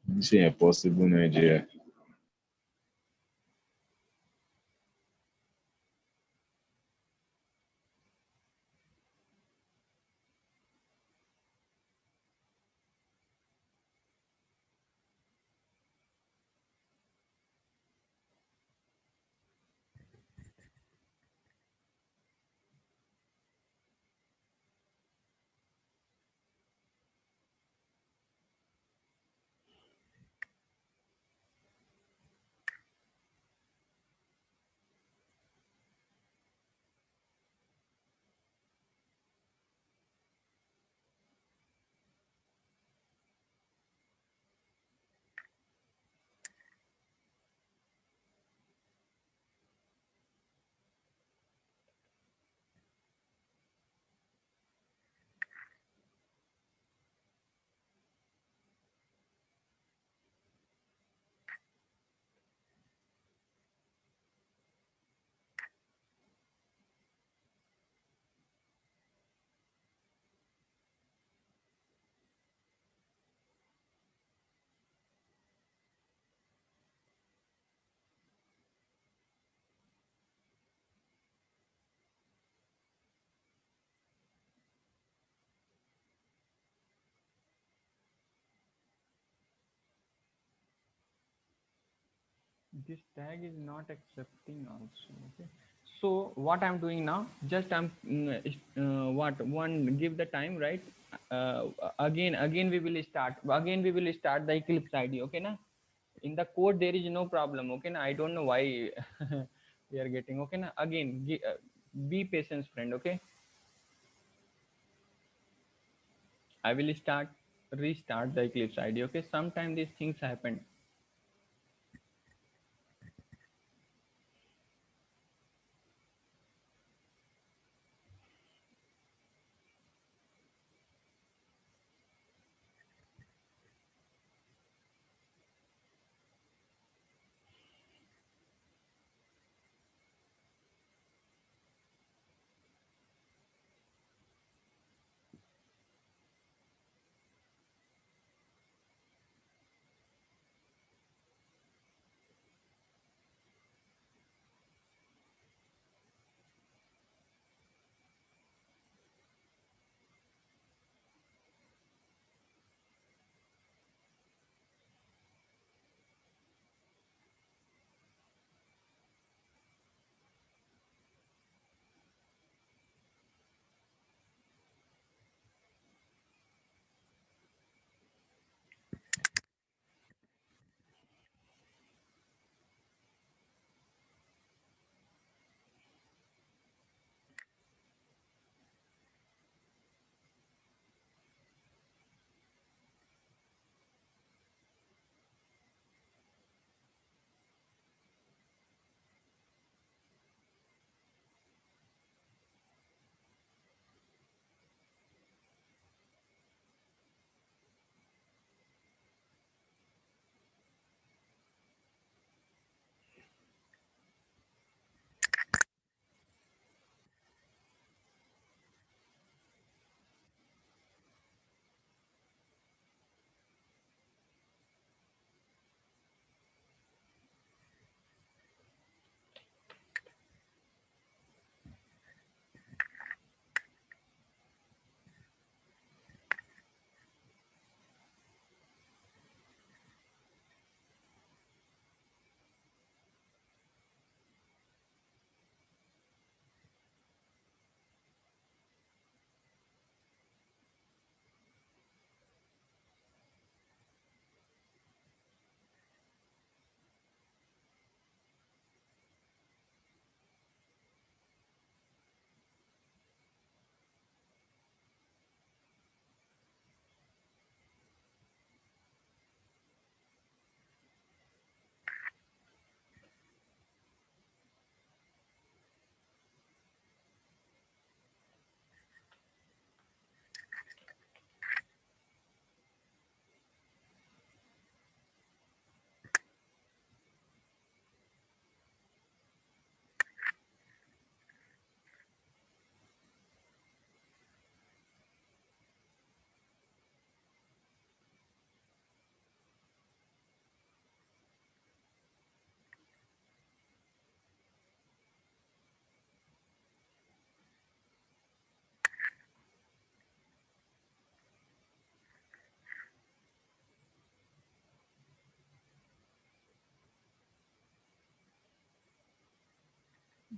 Mission Impossible Nigeria. This tag is not accepting also. Okay, so what I'm doing now, just I'm what one give the time, right? Again we will start, the Eclipse ID. Okay na, in the code there is no problem. Okay na, I don't know why we are getting. Okay na, again be patient friend. Okay, I will restart the Eclipse ID. Okay, sometimes these things happen.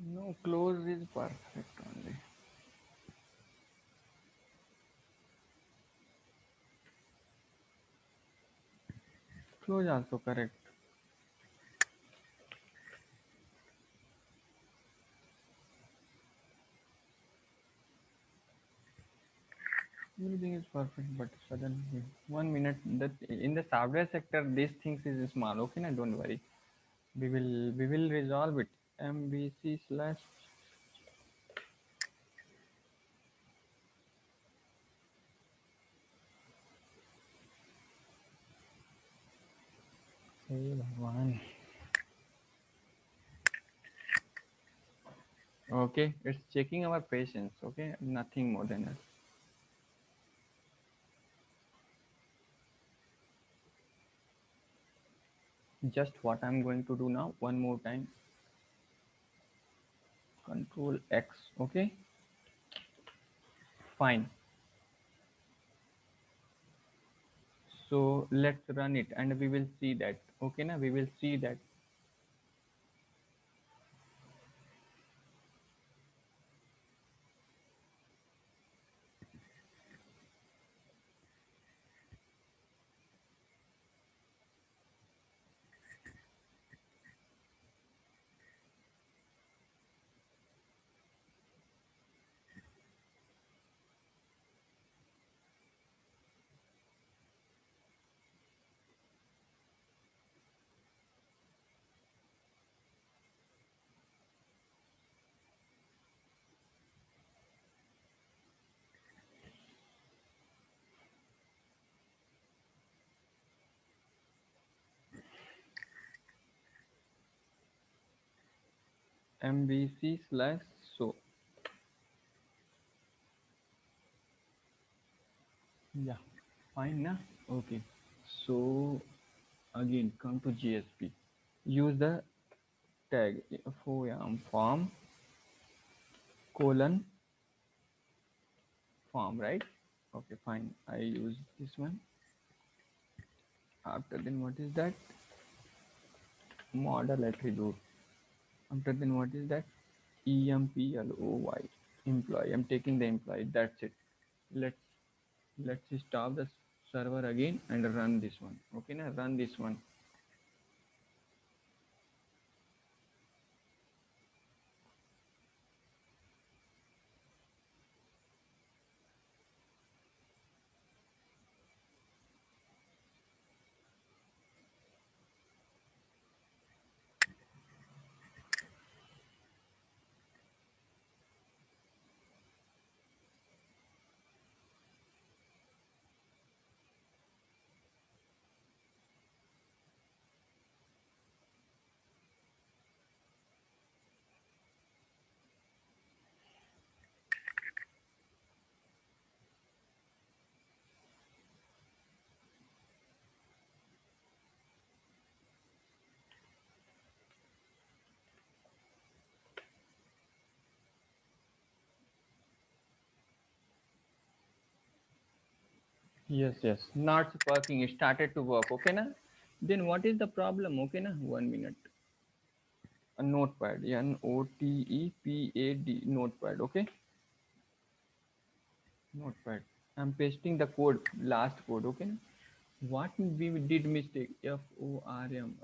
No, close is perfect only. Close also correct. Everything is perfect, but suddenly 1 minute. That in the software sector, these things is small. Okay, na, don't worry. We will resolve it. MVC slash. Hey Bhagwan. Okay, it's checking our patience. Okay, nothing more than that. Just what I'm going to do now. One more time. Control X. Okay, fine. So let's run it, and we will see that. Okay, na, we will see that. MVC slash. So yeah, fine na. Okay. So again, come to GSP. Use the tag FOAM form colon form, right? Okay, fine. I use this one. After then, what is that? Model attribute. After then, what is that? EMPLOY employee. I'm taking the employee. That's it. Let's let's stop the server again and run this one. Okay, now run this one. Yes, yes. Not working. It started to work. Okay, na. Then what is the problem? Okay, na. 1 minute. A notepad. NOTEPAD. Notepad. Okay. Notepad. I'm pasting the code. Last code. Okay. Na? What we did mistake? FORM.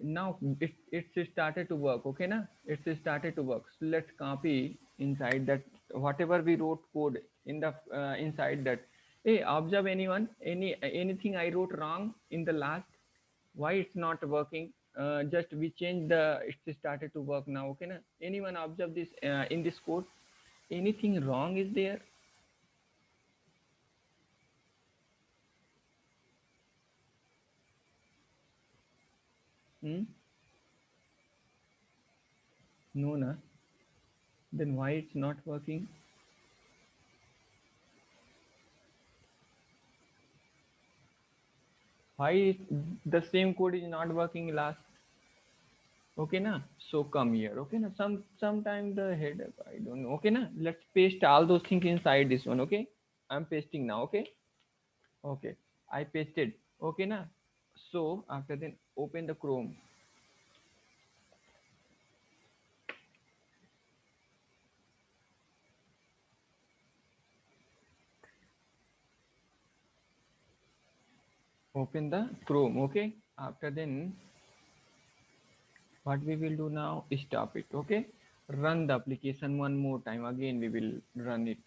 Now it's started to work. Okay, na. It's started to work. So let's copy inside that whatever we wrote code in the inside that. Hey, observe anyone? Anything I wrote wrong in the last? Why it's not working? Just we change the. It started to work now. Okay, na. Anyone observe this in this code? Anything wrong is there? Hmm? No, na. Then why it's not working? Why the same code is not working last? Okay na, so come here. Okay na, sometime the head, I don't know. Okay na, let's paste all those things inside this one. Okay, I'm pasting now. Okay, okay, I pasted. Okay na. So after then open the Chrome. Open the Chrome. Okay, after then what we will do now is stop it. Okay, run the application one more time, again we will run it.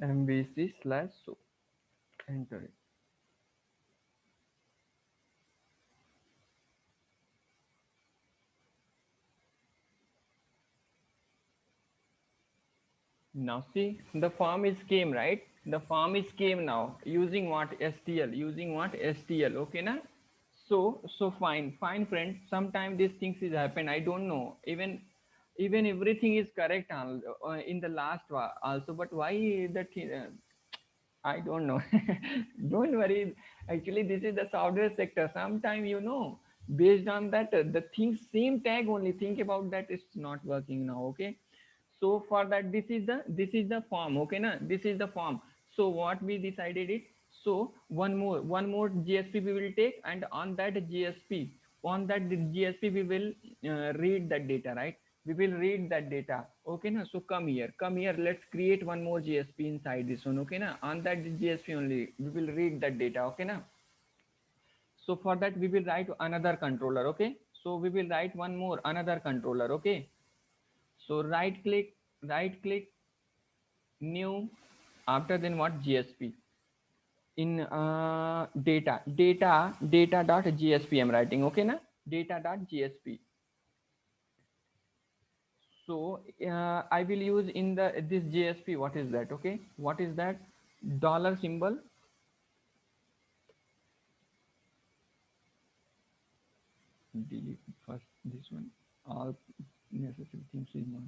MVC/so, enter it. Now see, the form is came, right? The form is came now using what? STL, using what? STL. Okay na? So fine friend, sometimes these things is happen, I don't know, even everything is correct in the last also, but why that I don't know. Don't worry. Actually, this is the software sector. Sometime based on that, the thing same tag only. Think about that. It's not working now. Okay. So for that, this is the form. Okay, na? This is the form. So what we decided it. So one more GSP we will take, and on that GSP we will read that data, right? We will read that data. Okay na? So come here, let's create one more GSP inside this one. Okay na? On that GSP only we will read that data. Okay na? So for that we will write another controller. Okay, so we will write one more another controller. Okay, so right click new, after then what? GSP in data dot GSP I'm writing. Okay na? Data.gsp. So I will use in the this GSP. What is that? Okay, what is that? Dollar symbol. Delete first this one. All necessary things is not.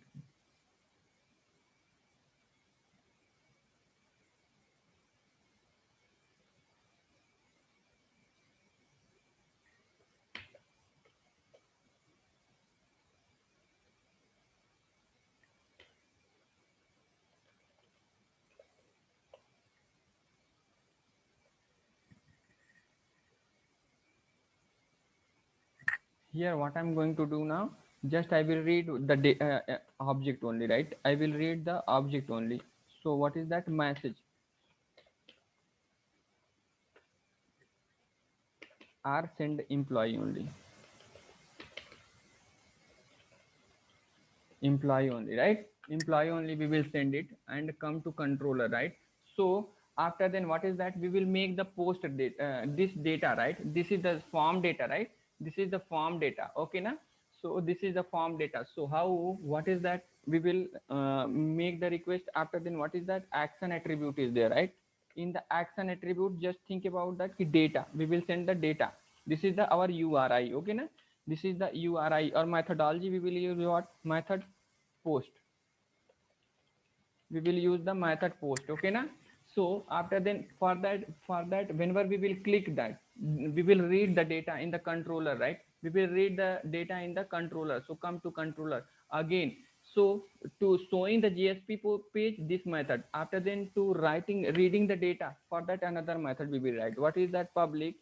Here what I'm going to do now, just I will read the object only, right? I will read the object only. So what is that? Message are send employee only. Employee only, right? Employee only we will send it, and come to controller, right? So after then what is that? We will make the post data, this data, right? This is the form data, right? This is the form data. Okay na? So this is the form data. So how, what is that? We will make the request. After then what is that? Action attribute is there, right? In the action attribute, just think about that data, we will send the data. This is the our URI. Okay na? This is the URI or methodology. We will use what? Method post. We will use the method post. Okay na? So after then for that whenever we will click that, we will read the data in the controller, right? We will read the data in the controller. So come to controller again. So to showing the GSP page, this method. After then to reading the data, for that another method we will write. What is that? Public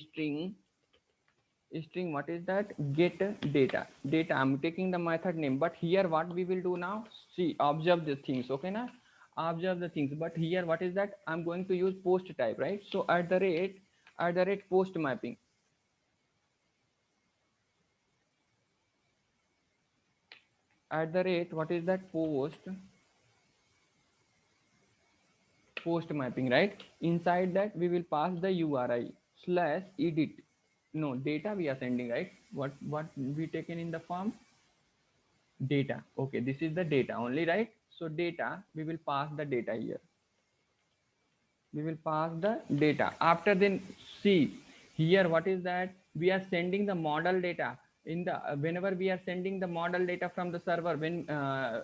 string, what is that? Get data. I'm taking the method name, but here what we will do now, see, observe the things. Okay na? Observe the things, but here what is that? I'm going to use post type, right? So at the rate post mapping, at the rate, what is that? Post mapping, right? Inside that we will pass the URI slash edit. No, data we are sending, right? What we taken in the form? Data. Okay, this is the data only, right? So data, we will pass the data here. We will pass the data. After then, see here what is that, we are sending the model data in the whenever we are sending the model data from the server. When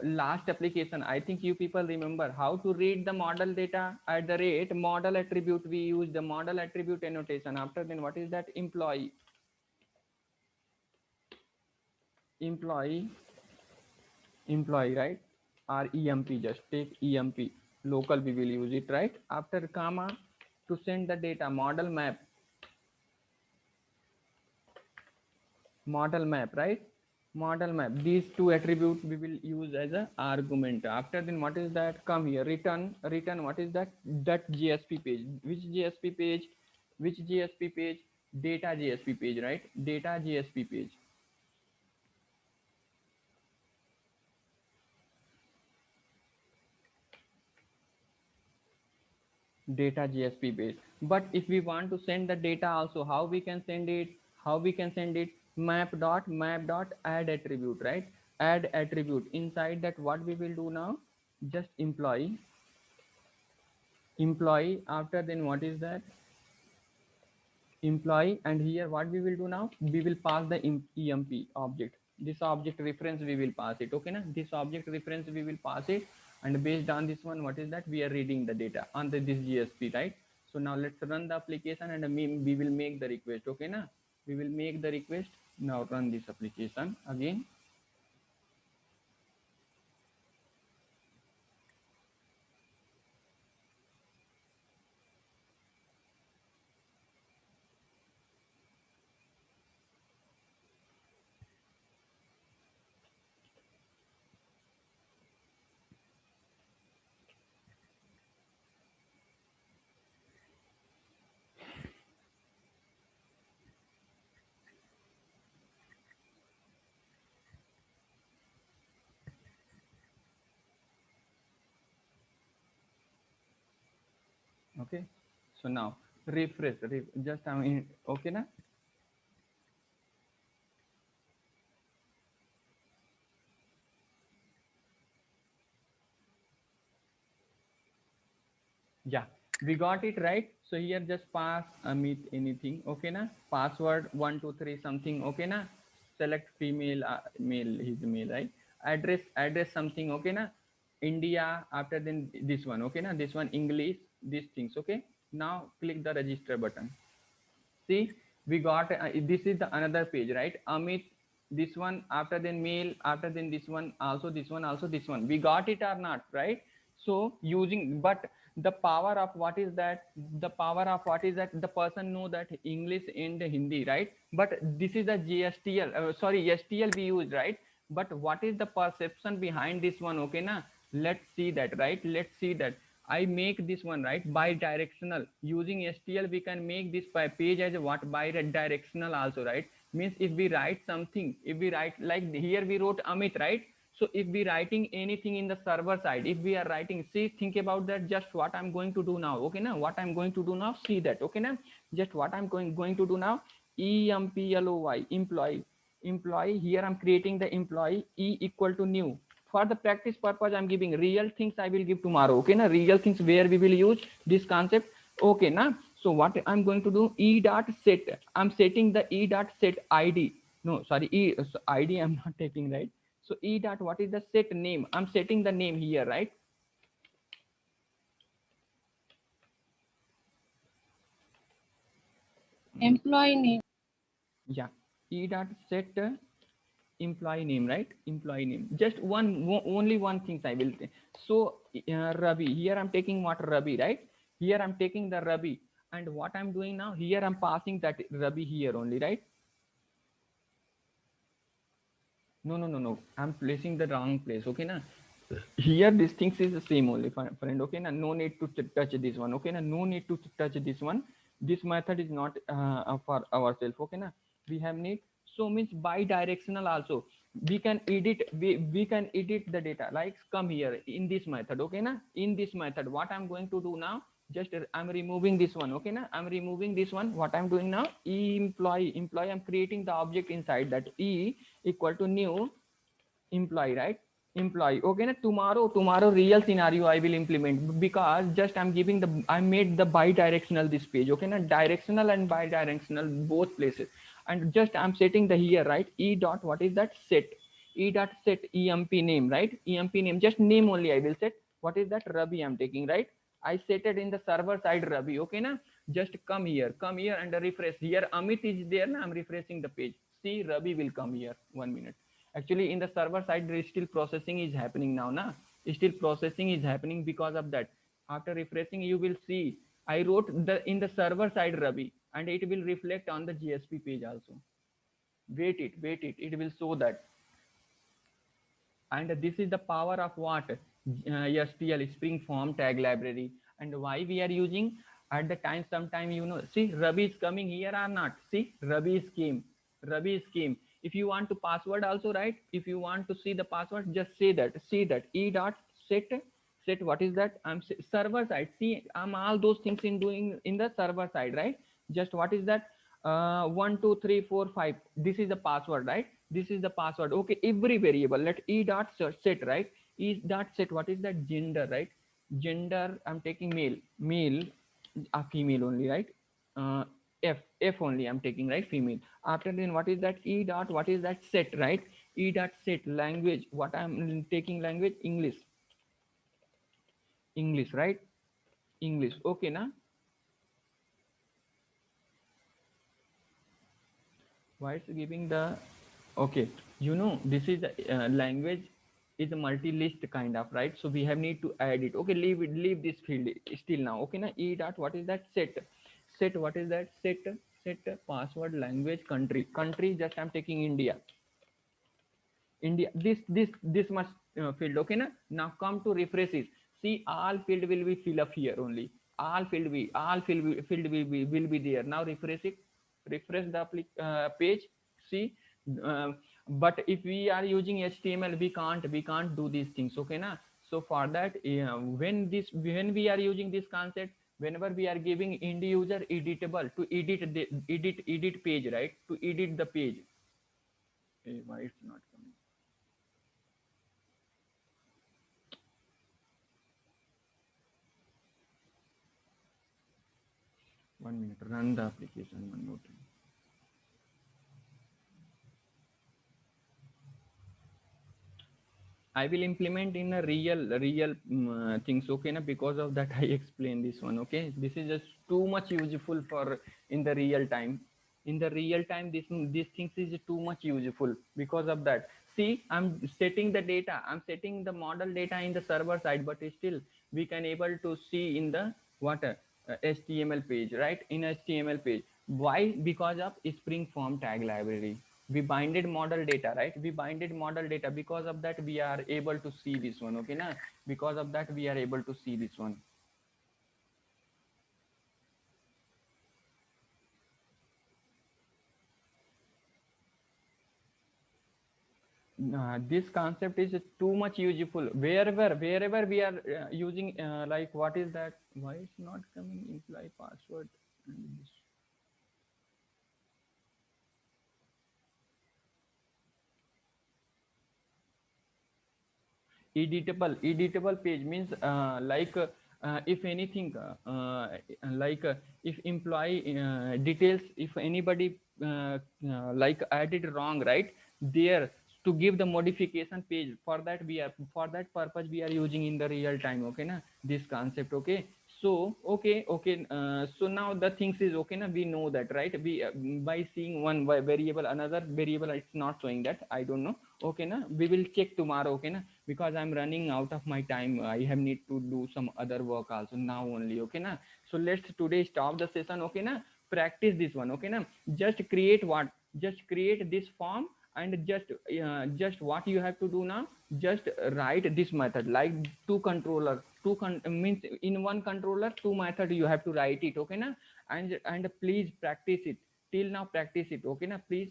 last application, I think you people remember how to read the model data at the rate model attribute, we use the model attribute annotation. After then what is that, employee, employee, employee, right? Or emp, just take emp, local we will use it, right? After comma, to send the data, model map, model map, right? Model map, these two attributes we will use as a argument. After then what is that, come here, return what is that, that JSP page. Which JSP page, which JSP page, data JSP page, right? Data JSP page, data JSP page. But if we want to send the data also, how we can send it, how we can send it, map dot add attribute, right? Add attribute, inside that what we will do now, just employee, employee. After then what is that, employee, and here what we will do now, we will pass the emp object. This object reference we will pass it, okay na? This object reference we will pass it, and based on this one, what is that, we are reading the data on this GSP, right? So now let's run the application, and we will make the request, okay na? We will make the request. Now run this application again. Okay, so now refresh, just I mean, okay na? Yeah, we got it, right? So here just pass Amit anything, okay na? Password 123 something, okay na? Select female, male, his male, right? Address something, okay na? India. After then this one, okay na? This one English, these things, okay? Now click the register button. See, we got this is the another page, right? Amit, this one. After then mail, after then this one also, this one also, this one. We got it or not, right? So using, but the power of what is that, the power of what is that, the person know that English and Hindi, right? But this is the GSTL, sorry, STL we use, right? But what is the perception behind this one, okay na? Let's see that, right? Let's see that. I make this one, right, bi-directional. Using STL we can make this page as a what, bi-directional also, right? Means if we write something, if we write like here we wrote Amit, right? So if we writing anything in the server side, if we are writing, see, think about that, just what I'm going to do now, okay now? What I'm going to do now, see that, okay now? Just what I'm going to do now, employ, employee, here I'm creating the employee, e equal to new. For the practice purpose, I'm giving real things, I will give tomorrow, okay na? Real things where we will use this concept, okay na? So what I'm going to do, e dot set, I'm setting the e dot set id, no sorry, id I'm not taking, right? So e dot what is the set name, I'm setting the name here, right? Employee name. Yeah, e dot set employee name, right? Employee name, just only one thing I will say. So Ravi, here I'm taking what, Ravi, right? Here I'm taking the Ravi, and what I'm doing now, here I'm passing that Ravi here only, right? No, I'm placing the wrong place, okay na? Here this things is the same only, friend, okay na? No need to touch this one, okay na? No need to touch this one. This method is not for ourselves, okay na? We have need. So means bi-directional also, we can edit, we can edit the data, like come here in this method, okay na? In this method what I'm going to do now, just I'm removing this one, okay na? I'm removing this one. What I'm doing now, employee, I'm creating the object inside that, e equal to new employee, right? employee. Okay, na tomorrow real scenario I will implement, because just I'm giving the, I made the bi-directional this page. Okay, na directional and bi-directional both places, and just I'm setting the here, right? E dot, what is that? Set. E dot set emp name, right? Emp name, just name only I will set. What is that? Rabi I'm taking, right? I set it in the server side Rabi. Okay, na just come here and refresh. Here Amit is there, na I'm refreshing the page. See, Rabi will come here. 1 minute. Actually in the server side there is still processing is happening now, na still processing is happening. Because of that, after refreshing you will see I wrote the in the server side Rabi, and it will reflect on the GSP page also. Wait it will show that. And this is the power of what, STL, spring form tag library. And why we are using at the time, sometime, see Rabi is coming here or not. See, Rabi is came. If you want to password also, right? If you want to see the password, just say that, see that E dot set, what is that? I'm server side. See, I'm all those things in doing in the server side, right? Just what is that? 1 2 3 4 5, this is the password, right? This is the password. Okay, every variable, let E dot set, right? E dot set, what is that? Gender, right? Gender, I'm taking male, female only, right? uh, f only I'm taking, right? Female. After then, what is that? E dot, what is that? Set, right? E dot set language, what I'm taking language, English, right? English. Okay, na? Why it's giving the, okay, this is the language is a multi-list kind of, right? So we have need to add it. Okay, leave this field still now. Okay, na E dot, what is that? Set, what is that? Set password language country, just I'm taking India. This much field. Okay, na now come to refreshes. See, all field will be fill up here only. All field will be there. Now refresh it. Refresh the page. See, uh, but if we are using HTML, we can't do these things. Okay, na. So for that, when we are using this concept, whenever we are giving end user editable to edit page, right? To edit the page. Hey, why it's not coming? 1 minute. Run the application one more time. I will implement in a real things. Okay, na, because of that I explain this one. Okay, this is just too much useful for in the real time. In the real time, these things is too much useful. Because of that, see, I'm setting the data. I'm setting the model data in the server side, but still we can able to see in the what, HTML page, right? In HTML page. Why? Because of Spring Form tag library. We binded model data, right? We binded model data. Because of that we are able to see this one. Okay, na? Because of that we are able to see this one. This concept is too much useful wherever we are using, like what is that? Why it's not coming? Imply password and this. Editable page means, if anything, if employee details, if anybody like added wrong, right there, to give the modification page. For that we are, for that purpose we are using in the real time. Okay, na, this concept. Okay, so okay, so now the things is okay, na, we know that, right? We by seeing one variable, another variable it's not showing that, I don't know. Okay, na, we will check tomorrow. Okay, na, because I'm running out of my time. I have need to do some other work also now only. Okay, na. So let's today stop the session. Okay, na. Practice this one. Okay, na. Just create what? Just create this form, and just what you have to do now. Just write this method, like two controller, means in one controller two method you have to write it. Okay, na. And please practice it till now. Practice it. Okay, na. Please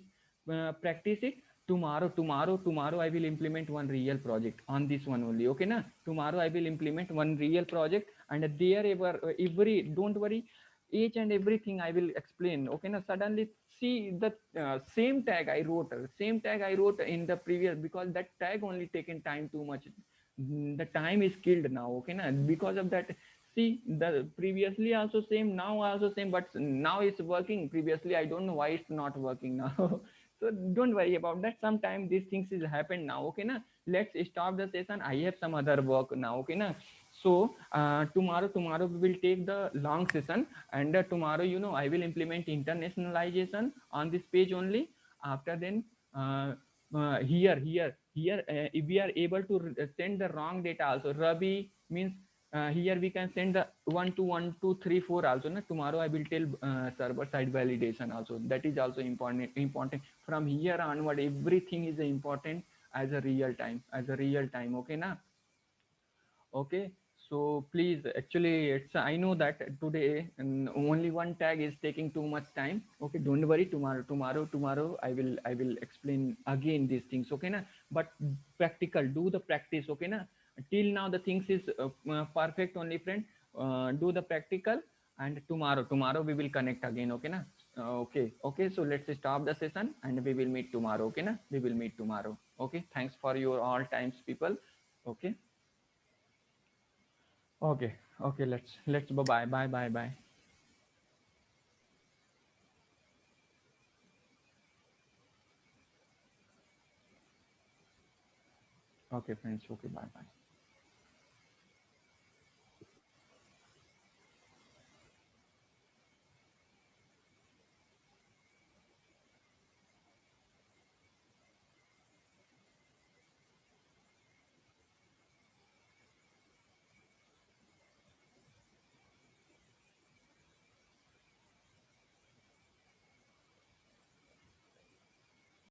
practice it. Tomorrow I will implement one real project on this one only. Okay, na. Tomorrow I will implement one real project, and there every, don't worry, each and everything I will explain. Okay, na. Suddenly see the same tag I wrote in the previous, because that tag only taken time too much. The time is killed now, okay na, because of that. See, the previously also same, now also same, but now it's working. Previously I don't know why it's not working now. So don't worry about that. Sometime these things is happen now, okay na. Let's stop the session, I have some other work now, okay na. So tomorrow we will take the long session, and tomorrow, I will implement internationalization on this page only. After then, if we are able to send the wrong data also, Rabi means, here we can send the 1 to 1 2 3 4 also na. Tomorrow I will tell server side validation also, that is also important. From here onward everything is important as a real time, okay na. Okay, so please, actually, it's, I know that today only one tag is taking too much time. Okay, don't worry. Tomorrow, I will explain again these things. Okay, na. But practical, do the practice. Okay, na. Till now the things is perfect only, friend. Do the practical, and tomorrow we will connect again. Okay, na. Okay. So let's stop the session, and we will meet tomorrow. Okay, na. We will meet tomorrow. Okay. Thanks for your all times, people. Okay. Okay, okay, let's bye bye. Okay, friends. Okay, bye bye.